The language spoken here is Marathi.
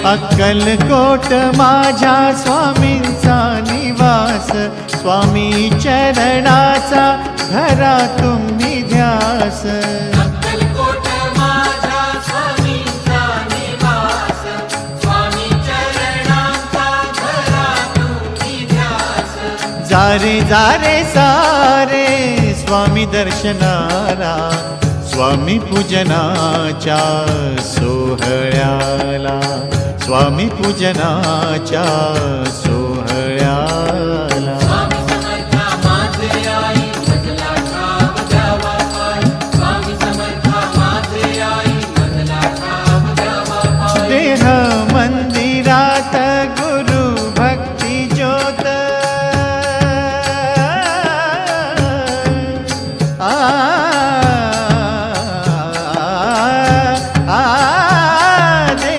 अक्कलकोट माझ्या स्वामींचा निवास, स्वामी चरणाचा धरा तुम्ही ध्यास। अक्कलकोट माझ्या स्वामींचा निवास, स्वामी चरणांचा धरा तुम्ही ध्यास। जारे जारे सारे स्वामी दर्शनाला, स्वामी पूजनाच्या सोहळ्याला, स्वामी पूजनाच्या सोहळ्याला। स्वामी समर्था माझे आई मजला ठाव द्यावा पाय, स्वामी समर्था माझे आई मजला ठाव द्यावा पाय। देह